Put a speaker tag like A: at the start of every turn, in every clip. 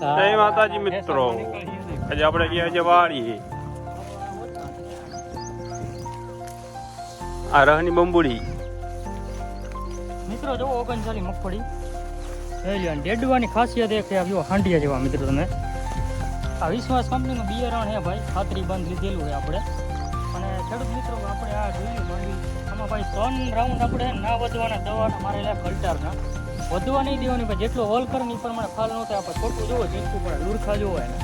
A: જય માતાજી મિત્રો, આજે આપણે ગયા છે વાડી. આ રહની બંબુડી
B: મિત્રો જો 39 મગફળી ડેડવાની ખાસિયત એ કે આવ્યો હાંડિયા જેવા મિત્રો. તમે આ વિશ્વાસ કંપનીનું બિયારણ હે ભાઈ, ખાતરી બંધ લીધેલું છે આપણે. અને ખેડૂત મિત્રો આપણે આ જોયું માંડવી આમાં ભાઈ 3 રાઉન્ડ આપણે ના વધવાના દવાના મારેલા કલ્ટારના વધવા નહીં દેવાની ભાઈ. જેટલો હોલ કરે ને એ પ્રમાણે ફાલ ન થાય. આપણે ખોટું જોવો જીનકું પડે, લુરખા જોવો એને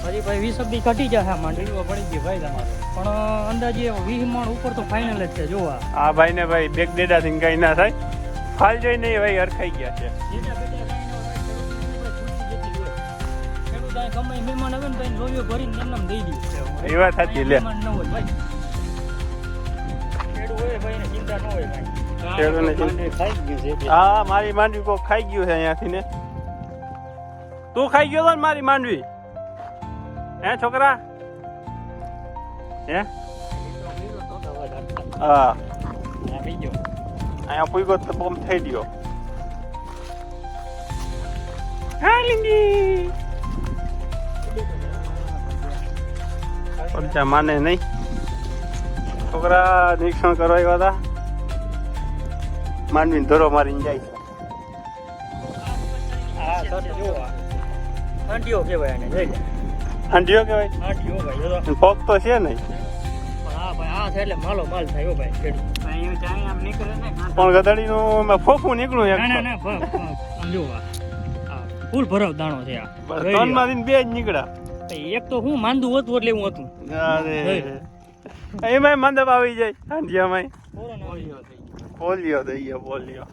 B: હજી ભાઈ 20 અબધી કાઢી જાય. હા માંડવી પડી ગઈ ભાઈ તમારે, પણ અંદાજે 20 મણ ઉપર તો ફાઇનલ જ છે. જોવા
A: આ ભાઈ ને ભાઈ બેગ ડેડા થી કઈ ના થાય, ફાલ જોઈ નહીં ભાઈ હરખાઈ ગયા છે.
B: ગમે મહેમાન આવે ને ભાઈ લોહીઓ ભરીને એમને દઈ દીધું.
A: એ વાત સાચી લે.
B: ચિંતા ન હોય ભાઈ.
A: હા મારી માંડવી કોક ખાઈ ગયું છે અહીંયાથી ને. તું ખાઈ ગયો ને મારી માંડવી? હે છોકરા? હે હા અહીંયા પૂગો તો બોમ્બ થઈ ગયો. હા લીંગી પંચા માને નહીં. છોકરા નિરીક્ષણ કરવા આવ્યા હતા, માંડવી ધરો મારીને જાય.
B: હાંડિયો કહેવાય એને.
A: હાંડિયો કહેવાય?
B: હાંડિયો ભાઈ
A: પગ તો છે નહીં.
B: હા ભાઈ આ છે એટલે માલો માલ થાય ભાઈ. ખેડૂત આમ નીકળે ને
A: પણ ગધડીનું ફોફું નીકળું એક.
B: ના ના જો ફૂલ ભરાવ દાણો છે આ.
A: 3 માંથી 2 જ નીકળ્યા.
B: એક તો હું માંદું હતું એટલે હું હતું.
A: અરે એમાં માંદપ આવી જાય હાંડિયામાં. પોલિયો થઈ ગયો પોલિયો.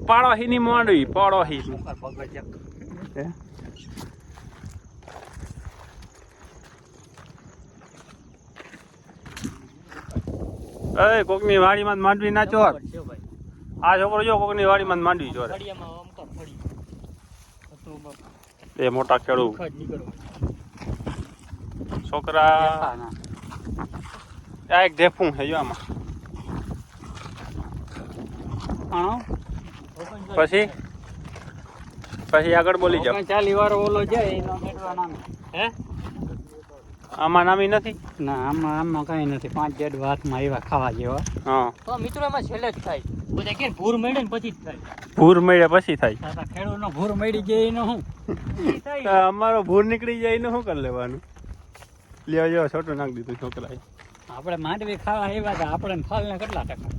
A: પાડોહીની માંડવી પાડોહી. અરે કોકની વાડીમાં માંડવી ના ચોર. આ છોકરો જો કોકની વાડીમાં માંડવી ચોર. એ મોટા ખેડૂત છોકરા આ એક ઢેફું છે જો આમાં. પછી આગળ બોલી જાવ.
B: 40 વાળો ઓલો જાય એનો મેળવા નામ હે
A: આમાં નામી નથી.
B: ના આમાં કઈ નથી. 5 જેડ હાથમાં એવા ખાવા જેવા.
A: હા
B: તો મિત્રો એમાં છેલ્લે જ થાય. બધા કે ભૂર મેળે ને પછી જ થાય.
A: ભૂર મળ્યા પછી થાય.
B: ખેડૂતનો ભૂર મળી જાય એનો શું
A: અમારો ભૂર નીકળી જાય એનું શું કરી લેવાનું? લેવા જેવા છોટું નાખી દીધું છોકરાએ.
B: આપણે માંડવી ખાવા એવા હતા, આપણે ફાલ ને કેટલા ટકા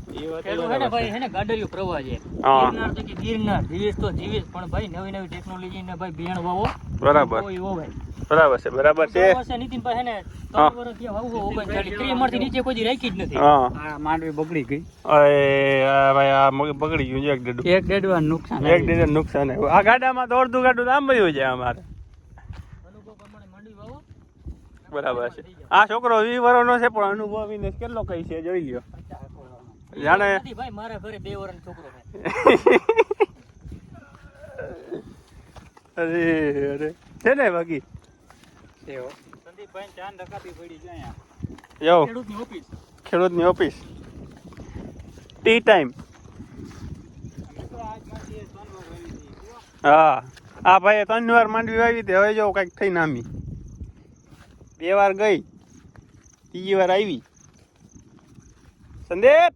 B: ખેડૂત હે ને ભાઈ હે ને ગાડરિયો પ્રવાહ છે. ગિરનાર તો કે ગિરનાર જીવીસ તો જીવીસ, પણ ભાઈ નવી ટેકનોલોજી ને ભાઈ બિયાણ વાવો
A: બરાબર. બરાબર છે બરાબર છે
B: નીતિનભાઈ હે ને 3 વર્ષથી વાવવો 39 મણ થી નીચે કોઈ રાખી જ નથી. આ માંડવી બગડી ગઈ.
A: અરે ભાઈ આ બગડી ગયું છે.
B: એક ડેડવા નુકસાન.
A: એક ડેડ નુકસાન. આ ગાડામાં તો અડધું ગાડું આમ વયું જાય અમારે.
B: અનુભવ પ્રમાણે માંડવી વાવો
A: બરાબર છે. આ છોકરો 20 વર્ષનો છે પણ અનુભવીને કેટલો કઈ છે જોઈ લ્યો. જાણે
B: ભાઈ મારા ઘરે 2 વર્ષનો છોકરો છે.
A: અરે અરે છે ને બાકી
B: સંદીપભાઈ 4 ટકા પડી જાય.
A: યો
B: ખેડૂતની ઓફિસ
A: ટી ટાઈમ. હા આ ભાઈ 3 વાર માંડવી આવી હતી. હવે જો કઈક થઈ નામી. 2 વાર ગઈ, 3જી વાર આવી. સંદીપ